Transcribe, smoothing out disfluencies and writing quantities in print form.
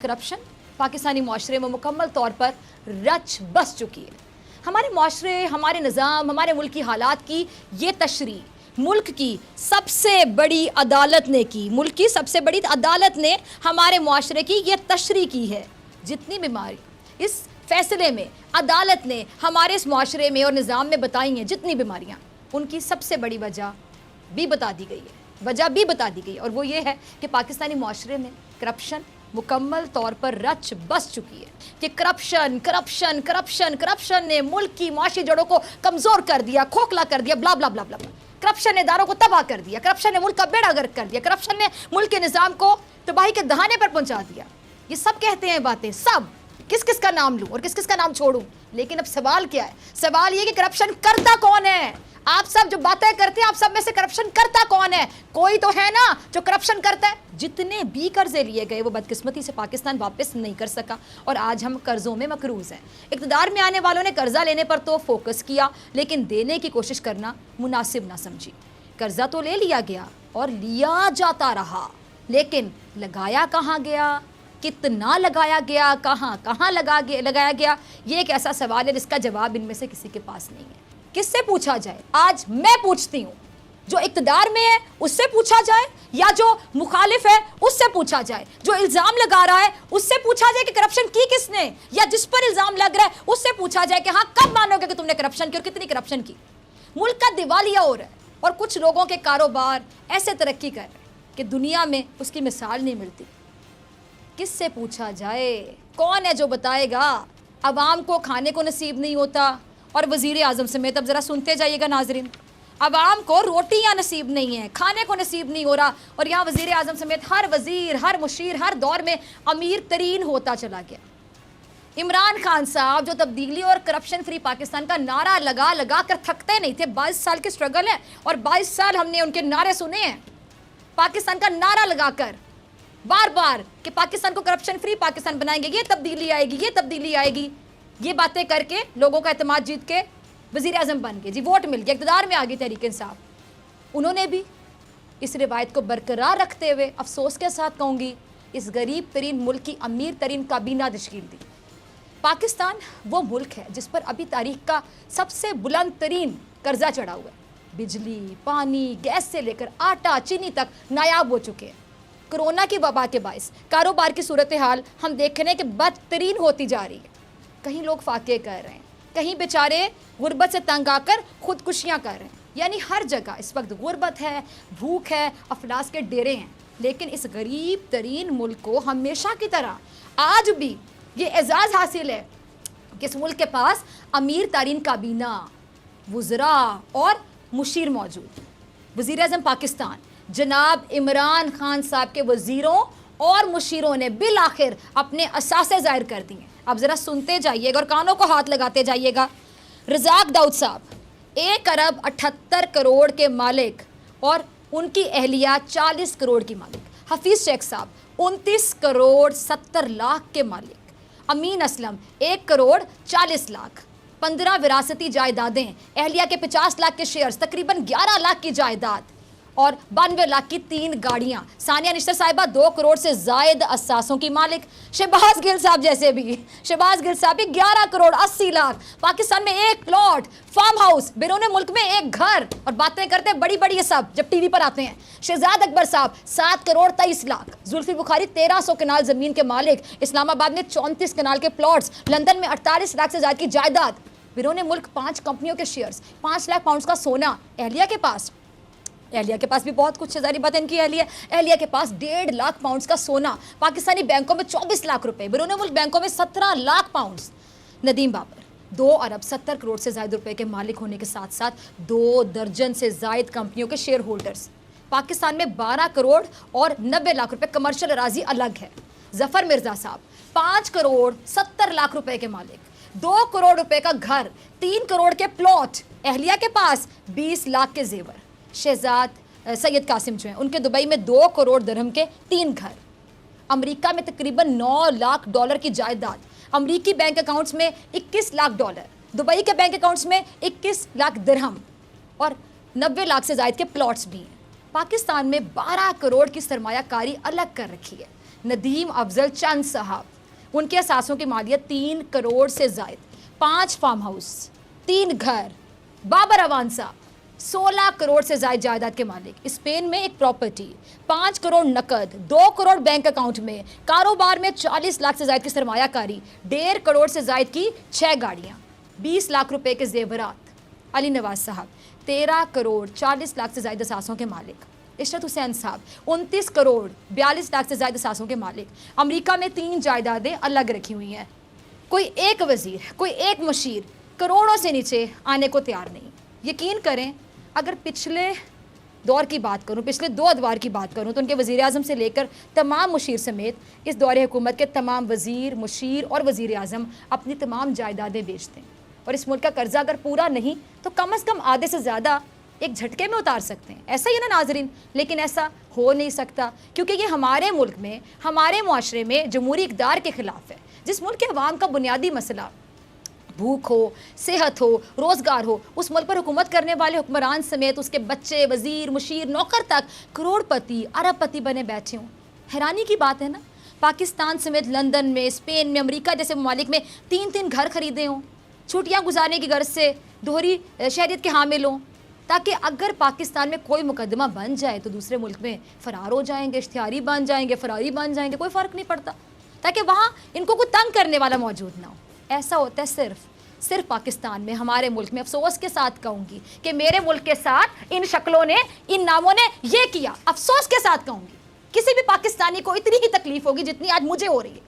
Corruption Pakistani माशरे में मुकम्मल तौर पर रच बस चुकी है। हमारे माशरे, हमारे निज़ाम, हमारे मुल्क की हालात की ये तशरीह मुल्क की सबसे बड़ी अदालत ने की। मुल्क की सबसे बड़ी अदालत ने हमारे माशरे की ये तशरीह की है। जितनी बीमारी इस फैसले में अदालत ने हमारे इस माशरे में और निज़ाम में बताई हैं, जितनी बीमारियाँ, उनकी सबसे बड़ी वजह भी बता दी गई है। और वो ये है कि पाकिस्तानी माशरे में करप्शन मुकम्मल तौर पर रच बस चुकी है कि करप्शन ने मुल्क की माशी जड़ों को कमज़ोर कर दिया, खोखला कर दिया, ब्ला ब्ला ब्ला ब्ला। करप्शन ने इदारों को तबाह कर दिया, करप्शन ने मुल्क का बेड़ा गर्क कर दिया, करप्शन ने मुल्क के निज़ाम को तबाही के दहाने पर पहुंचा दिया। ये सब कहते हैं बातें, सब किस किस का नाम लूं और किस किस का नाम छोड़ूं, लेकिन अब सवाल क्या है? सवाल ये कि करप्शन करता कौन है? आप सब जो बातें करते हैं, आप सब में से करप्शन करता कौन है? कोई तो है ना जो करप्शन करता है। जितने भी कर्जे लिए गए वो बदकिस्मती से पाकिस्तान वापस नहीं कर सका और आज हम कर्जों में मकरूज हैं। इक़्तिदार में आने वालों ने कर्जा लेने पर तो फोकस किया, लेकिन देने की कोशिश करना मुनासिब ना समझी। कर्जा तो ले लिया गया और लिया जाता रहा, लेकिन लगाया कहाँ गया, कितना लगाया गया, कहाँ लगाया गया, ये एक ऐसा सवाल है जिसका जवाब इनमें से किसी के पास नहीं है। किससे पूछा जाए? आज मैं पूछती हूँ, जो इक़्तिदार में है उससे पूछा जाए या जो मुखालिफ है उससे पूछा जाए, जो इल्ज़ाम लगा रहा है उससे पूछा जाए कि करप्शन की किसने, या जिस पर इल्ज़ाम लग रहा है उससे पूछा जाए कि हाँ, कब मानोगे कि तुमने करप्शन की और कितनी करप्शन की। मुल्क का दिवालिया हो रहा है और कुछ लोगों के कारोबार ऐसे तरक्की कर रहे हैं कि दुनिया में उसकी मिसाल नहीं मिलती। किससे पूछा जाए? कौन है जो बताएगा? अवाम को खाने को नसीब नहीं होता और वज़ीर आज़म समेत, अब ज़रा सुनते जाइएगा नाज़रीन, अवाम को रोटियां नसीब नहीं है, खाने को नसीब नहीं हो रहा, और यहाँ वज़ीर आज़म समेत हर वज़ीर, हर मुशीर, हर दौर में अमीर तरीन होता चला गया। इमरान खान साहब जो तब्दीली और करप्शन फ्री पाकिस्तान का नारा लगा कर थकते नहीं थे। 22 साल की स्ट्रगल है और 22 साल हमने उनके नारे सुने हैं, पाकिस्तान का नारा लगाकर बार बार कि पाकिस्तान को करप्शन फ्री पाकिस्तान बनाएंगे, ये तब्दीली आएगी, ये बातें करके लोगों का एतमाद जीत के वज़ीर आज़म बन गए जी, वोट मिल गया, इक़्तिदार में आ गई तहरीक इंसाफ। उन्होंने भी इस रिवायत को बरकरार रखते हुए, अफसोस के साथ कहूँगी, इस गरीब तरीन मुल्क की अमीर तरीन काबीना तश्कील दी। पाकिस्तान वो मुल्क है जिस पर अभी तारीख का सबसे बुलंद तरीन कर्जा चढ़ा हुआ है। बिजली, पानी, गैस से लेकर आटा, चीनी तक नायाब हो चुके हैं। कोरोना की वबा के बायस कारोबार की सूरत हाल हम देख रहे हैं कि बदतरीन होती जा रही है। कहीं लोग फाके कर रहे हैं, कहीं बेचारे गुर्बत से तंग आकर खुदकुशियाँ कर रहे हैं। यानी हर जगह इस वक्त गुर्बत है, भूख है, अफलास के डेरे हैं। लेकिन इस गरीब तरीन मुल्क को हमेशा की तरह आज भी ये एजाज़ हासिल है कि इस मुल्क के पास अमीर तरीन काबीना, वज़रा और मुशीर मौजूद। वज़ीर आज़म पाकिस्तान जनाब इमरान खान साहब के वज़ीरों और मुशीरों ने बिल आखिर अपने असासे ज़ाहिर कर दिए। अब ज़रा सुनते जाइएगा और कानों को हाथ लगाते जाइएगा। रज़ाक दाऊद साहब 1 अरब 78 करोड़ के मालिक और उनकी अहलिया 40 करोड़ की मालिक। हफीज़ शेख साहब 29 करोड़ 70 लाख के मालिक। अमीन असलम 1 करोड़ 40 लाख। 15 विरासती जायदादें, अहलिया के 50 लाख के शेयर्स, तकरीबन 11 लाख की जायदाद और 92 लाख की 3 गाड़ियाँ। सानिया निश्तर साहिबा 2 करोड़ से ज़ायद असासों की मालिक। शहबाज गिल साहब जैसे भी, शहबाज गिल साहब भी 11 करोड़ 80 लाख। पाकिस्तान में 1 प्लॉट, फार्म हाउस, बैरून मुल्क में 1 घर, और बातें करते हैं बड़ी बड़ी ये सब जब टीवी पर आते हैं। शहजाद अकबर साहब 7 करोड़ 23 लाख। जुल्फी बुखारी 1300 कनाल ज़मीन के मालिक। इस्लामाबाद में 34 कनाल के प्लॉट्स। लंदन में 48 लाख से ज़्यादा की जायदाद। बैरून मुल्क 5 कंपनियों के शेयर्स, 5 लाख पाउंड का सोना। अहलिया के पास भी बहुत कुछ है, ज़ाहिर बात है इनकी अहलिया के पास 1.5 लाख पाउंड्स का सोना। पाकिस्तानी बैंकों में 24 लाख रुपए, बैरून मुल्क बैंकों में 17 लाख पाउंड्स। नदीम बाबर 2 अरब 70 करोड़ से ज़ायद रुपए के मालिक होने के साथ साथ 2 दर्जन से ज़ायद कंपनियों के शेयर होल्डर्स। पाकिस्तान में 12 करोड़ और 90 लाख रुपए कमर्शियल अराजी अलग है। जफ़र मिर्ज़ा साहब 5 करोड़ 70 लाख रुपए के मालिक। 2 करोड़ रुपए का घर, 3 करोड़ के प्लॉट। अहलिया के पास 20 लाख के जेवर। शहजाद सैयद कासिम जो हैं उनके दुबई में 2 करोड़ दिरहम के 3 घर। अमेरिका में तकरीबन 9 लाख डॉलर की जायदाद। अमेरिकी बैंक अकाउंट्स में 21 लाख डॉलर, दुबई के बैंक अकाउंट्स में 21 लाख दिरहम और 90 लाख से ज़ायद के प्लॉट्स भी हैं। पाकिस्तान में 12 करोड़ की सरमायाकारी अलग कर रखी है। ندیم افضل چند صاحب, ان کے اثاثوں کی مالیت 3 کروڑ سے زائد, 5 فارم ہاؤس, 3 گھر. بابر اعوان صاحب 16 کروڑ سے زائد جائیداد کے مالک, اسپین میں ایک پراپرٹی, 5 کروڑ نقد, 2 کروڑ بینک اکاؤنٹ میں, کاروبار میں 40 لاکھ سے زائد کی سرمایہ کاری, 1.5 کروڑ سے زائد کی 6 گاڑیاں, 20 لاکھ روپے کے زیورات. علی نواز صاحب 13 کروڑ 40 لاکھ سے زائد اثاثوں کے مالک. عشرت حسین صاحب 29 کروڑ 42 لاکھ سے زائد اثاثوں کے مالک. امریکہ میں 3 جائیدادیں الگ رکھی ہوئی ہیں. کوئی ایک وزیر, کوئی ایک مشیر کروڑوں سے نیچے آنے کو تیار نہیں. یقین کریں, اگر پچھلے دور کی بات کروں, پچھلے 2 ادوار کی بات کروں, تو ان کے وزیر اعظم سے لے کر تمام مشیر سمیت اس دور حکومت کے تمام وزیر, مشیر اور وزیر اعظم اپنی تمام جائیدادیں بیچتے ہیں, اور اس ملک کا قرضہ اگر پورا نہیں تو کم از کم آدھے سے زیادہ ایک جھٹکے میں اتار سکتے ہیں. ایسا ہی ہے نا ناظرین, لیکن ایسا ہو نہیں سکتا, کیونکہ یہ ہمارے ملک میں, ہمارے معاشرے میں جمہوری اقدار کے خلاف ہے. جس ملک کے عوام کا بنیادی مسئلہ بھوک ہو, صحت ہو, روزگار ہو, اس ملک پر حکومت کرنے والے حکمران سمیت اس کے بچے, وزیر, مشیر, نوکر تک کروڑ پتی, ارب پتی بنے بیٹھے ہوں. حیرانی کی بات ہے نا. پاکستان سمیت لندن میں, اسپین میں, امریکہ جیسے ممالک میں 3 گھر خریدے ہوں, چھٹیاں گزارنے کی غرض سے دوہری شہریت کے حامل ہوں, تاکہ اگر پاکستان میں کوئی مقدمہ بن جائے تو دوسرے ملک میں فرار ہو جائیں گے, اشتہاری بن جائیں گے, فراری بن جائیں گے, کوئی فرق نہیں پڑتا, تاکہ وہاں ان کو کوئی تنگ کرنے والا موجود نہ ہو. ایسا ہوتا ہے صرف پاکستان میں, ہمارے ملک میں. افسوس کے ساتھ کہوں گی کہ میرے ملک کے ساتھ ان شکلوں نے, ان ناموں نے یہ کیا. افسوس کے ساتھ کہوں گی کسی بھی پاکستانی کو اتنی ہی تکلیف ہوگی جتنی آج مجھے ہو رہی ہے.